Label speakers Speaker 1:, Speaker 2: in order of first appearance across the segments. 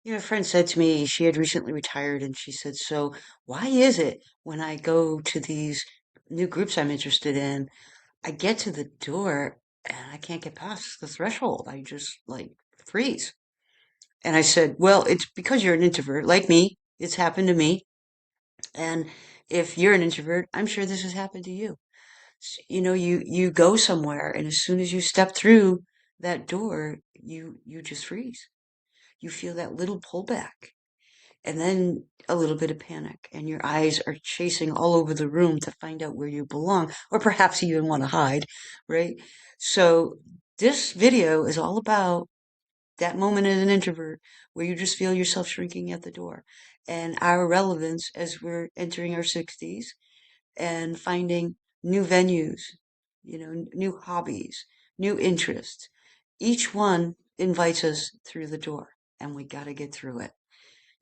Speaker 1: A friend said to me she had recently retired, and she said, "So, why is it when I go to these new groups I'm interested in, I get to the door and I can't get past the threshold? I just like freeze." And I said, "Well, it's because you're an introvert, like me. It's happened to me. And if you're an introvert, I'm sure this has happened to you. You go somewhere, and as soon as you step through that door, you just freeze. You feel that little pullback and then a little bit of panic, and your eyes are chasing all over the room to find out where you belong, or perhaps you even want to hide, right? So, this video is all about that moment as an introvert where you just feel yourself shrinking at the door, and our relevance as we're entering our 60s and finding new venues, new hobbies, new interests. Each one invites us through the door, and we got to get through it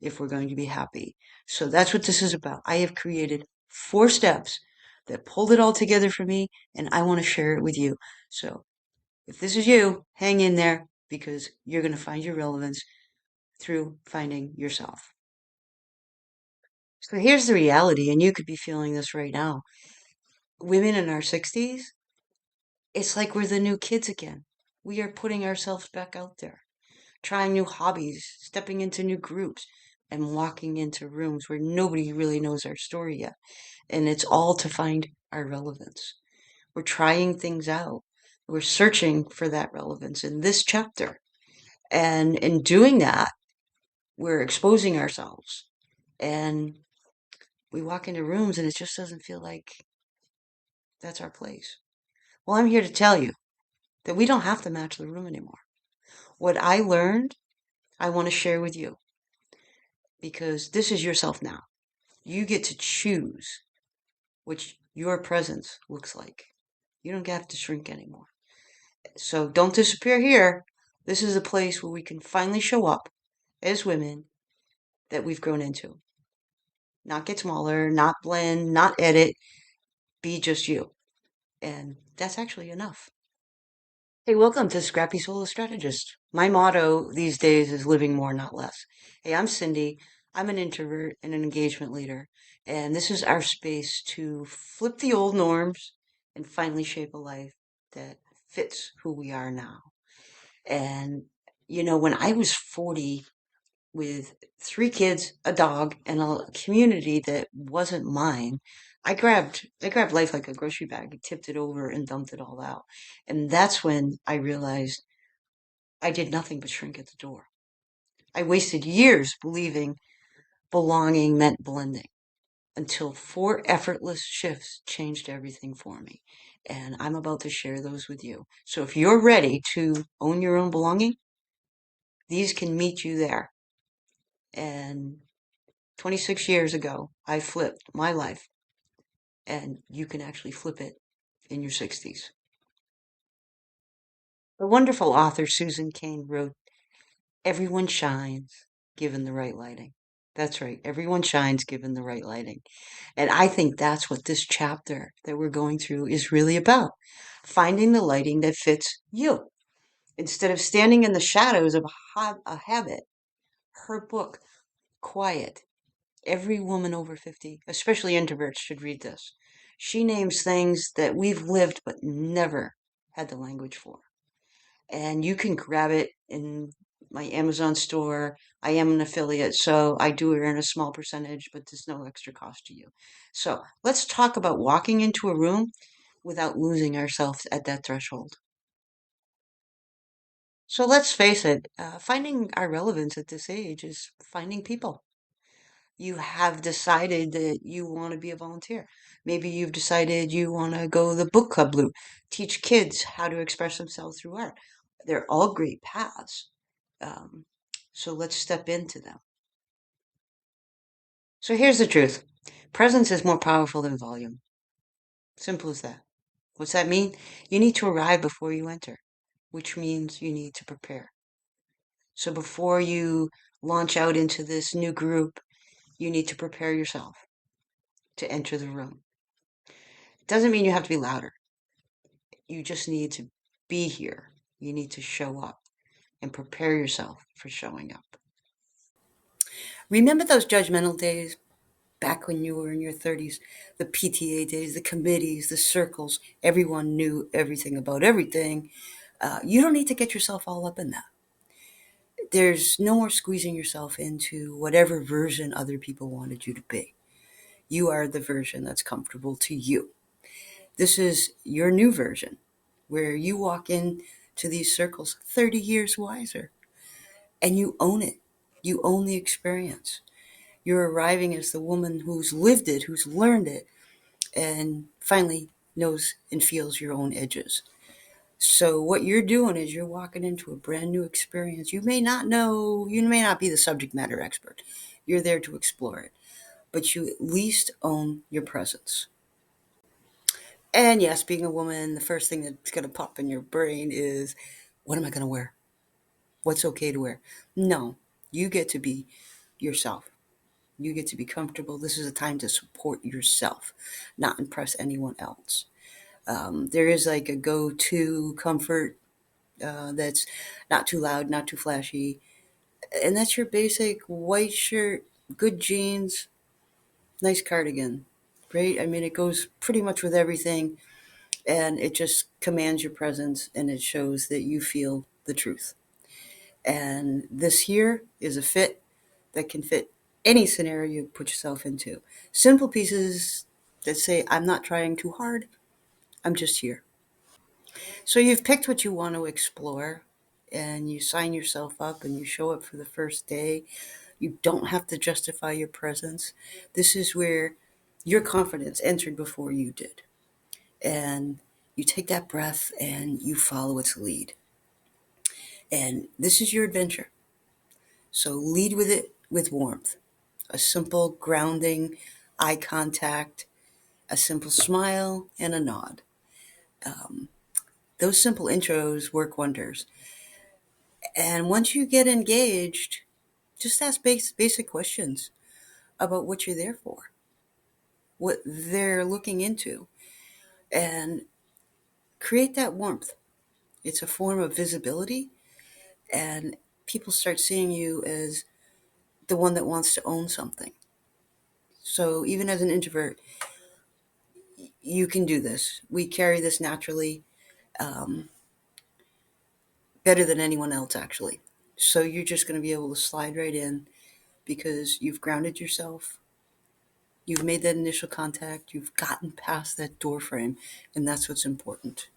Speaker 1: if we're going to be happy. So that's what this is about. I have created 4 steps that pulled it all together for me, and I want to share it with you. So if this is you, hang in there because you're going to find your relevance through finding yourself. So here's the reality, and you could be feeling this right now. Women in our 60s, it's like we're the new kids again. We are putting ourselves back out there, trying new hobbies, stepping into new groups, and walking into rooms where nobody really knows our story yet. And it's all to find our relevance. We're trying things out. We're searching for that relevance in this chapter. And in doing that, we're exposing ourselves. And we walk into rooms and it just doesn't feel like that's our place. Well, I'm here to tell you that we don't have to match the room anymore. What I learned, I want to share with you because this is yourself now. You get to choose what your presence looks like. You don't have to shrink anymore. So don't disappear here. This is a place where we can finally show up as women that we've grown into. Not get smaller, not blend, not edit, be just you. And that's actually enough. Hey, welcome to Scrappy Solo Strategist. My motto these days is living more, not less. Hey, I'm Cindy. I'm an introvert and an engagement leader. And this is our space to flip the old norms and finally shape a life that fits who we are now. And, when I was 40 with 3 kids, a dog, and a community that wasn't mine, I grabbed life like a grocery bag, tipped it over and dumped it all out. And that's when I realized I did nothing but shrink at the door. I wasted years believing belonging meant blending until 4 effortless shifts changed everything for me. And I'm about to share those with you. So if you're ready to own your own belonging, these can meet you there. And 26 years ago, I flipped my life, and you can actually flip it in your 60s. The wonderful author Susan Cain wrote, "Everyone shines given the right lighting." That's right, everyone shines given the right lighting. And I think that's what this chapter that we're going through is really about, finding the lighting that fits you. Instead of standing in the shadows of a habit, her book, Quiet, every woman over 50, especially introverts, should read this. She names things that we've lived but never had the language for. And you can grab it in my Amazon store. I am an affiliate, so I do earn a small percentage, but there's no extra cost to you. So let's talk about walking into a room without losing ourselves at that threshold. So let's face it, finding our relevance at this age is finding people. You have decided that you want to be a volunteer. Maybe you've decided you want to go the book club route, teach kids how to express themselves through art. They're all great paths. Um, so let's step into them. So here's the truth. Presence is more powerful than volume. Simple as that. What's that mean? You need to arrive before you enter, which means you need to prepare. So before you launch out into this new group, you need to prepare yourself to enter the room. Doesn't mean you have to be louder. You just need to be here. You need to show up and prepare yourself for showing up. Remember those judgmental days back when you were in your 30s? The PTA days, the committees, the circles, everyone knew everything about everything. You don't need to get yourself all up in that. There's no more squeezing yourself into whatever version other people wanted you to be. You are the version that's comfortable to you. This is your new version where you walk in to these circles 30 years wiser and you own it. You own the experience. You're arriving as the woman who's lived it, who's learned it, and finally knows and feels your own edges. So what you're doing is you're walking into a brand new experience. You may not know, you may not be the subject matter expert. You're there to explore it, but you at least own your presence. And yes, being a woman, the first thing that's going to pop in your brain is, what am I going to wear? What's okay to wear? No, you get to be yourself. You get to be comfortable. This is a time to support yourself, not impress anyone else. There is like a go-to comfort that's not too loud, not too flashy, and that's your basic white shirt, good jeans, nice cardigan, right? I mean, it goes pretty much with everything, and it just commands your presence, and it shows that you feel the truth. And this here is a fit that can fit any scenario you put yourself into. Simple pieces that say, I'm not trying too hard, I'm just here. So you've picked what you want to explore and you sign yourself up and you show up for the first day. You don't have to justify your presence. This is where your confidence entered before you did. And you take that breath and you follow its lead. And this is your adventure. So lead with it with warmth. A simple grounding, eye contact, a simple smile, and a nod. Um, those simple intros work wonders. And once you get engaged, just ask basic questions about what you're there for, what they're looking into, and create that warmth. It's a form of visibility, and people start seeing you as the one that wants to own something. So even as an introvert, you can do this. We carry this naturally, um, better than anyone else, actually. So you're just going to be able to slide right in because you've grounded yourself. You've made that initial contact. You've gotten past that door frame, and that's what's important.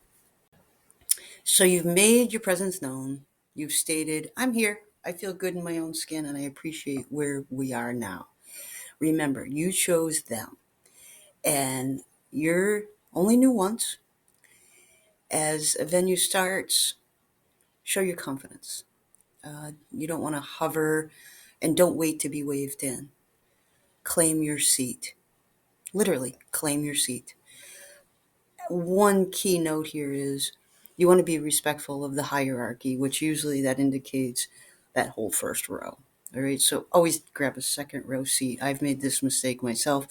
Speaker 1: So you've made your presence known. You've stated, I'm here. I feel good in my own skin, and I appreciate where we are now. Remember, you chose them, and you're only new once. As a venue starts, show your confidence. You don't want to hover and don't wait to be waved in. Claim your seat. Literally, claim your seat. One key note here is you want to be respectful of the hierarchy, which usually that indicates that whole first row. All right, so always grab a second row seat. I've made this mistake myself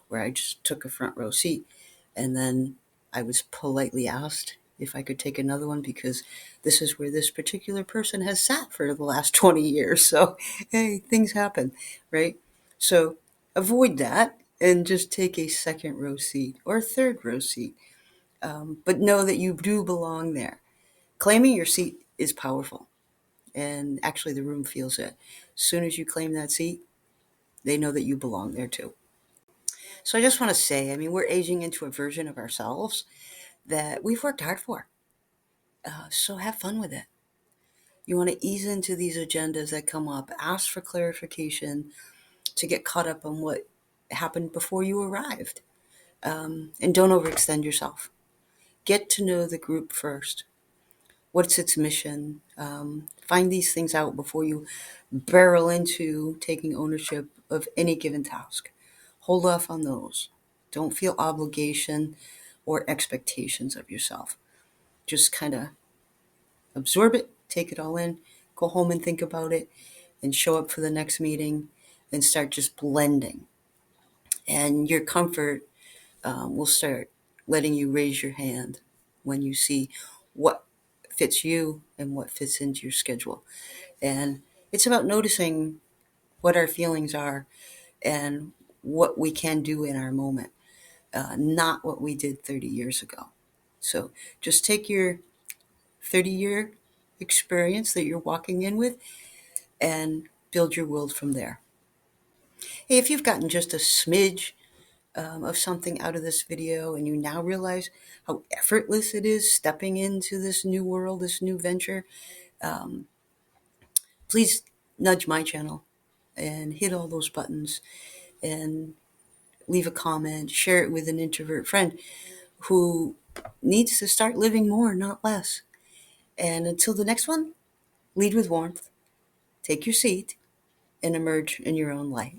Speaker 1: where I just took a front row seat and then I was politely asked if I could take another one because this is where this particular person has sat for the last 20 years. So, hey, things happen, right? So avoid that and just take a second row seat or a third row seat, but know that you do belong there. Claiming your seat is powerful, and actually, the room feels it. As soon as you claim that seat, they know that you belong there too. So, I just want to say, I mean, we're aging into a version of ourselves that we've worked hard for. So, have fun with it. You want to ease into these agendas that come up, ask for clarification to get caught up on what happened before you arrived, and don't overextend yourself. Get to know the group first. What's its mission? Find these things out before you barrel into taking ownership of any given task. Hold off on those. Don't feel obligation or expectations of yourself. Just kind of absorb it, take it all in, go home and think about it, and show up for the next meeting and start just blending. And your comfort will start letting you raise your hand when you see what fits you and what fits into your schedule. And it's about noticing what our feelings are and what we can do in our moment, not what we did 30 years ago. So just take your 30-year experience that you're walking in with and build your world from there. Hey, if you've gotten just a smidge of something out of this video and you now realize how effortless it is stepping into this new world, this new venture, um, please nudge my channel and hit all those buttons and leave a comment, share it with an introvert friend who needs to start living more, not less. And until the next one, lead with warmth, take your seat, and emerge in your own light.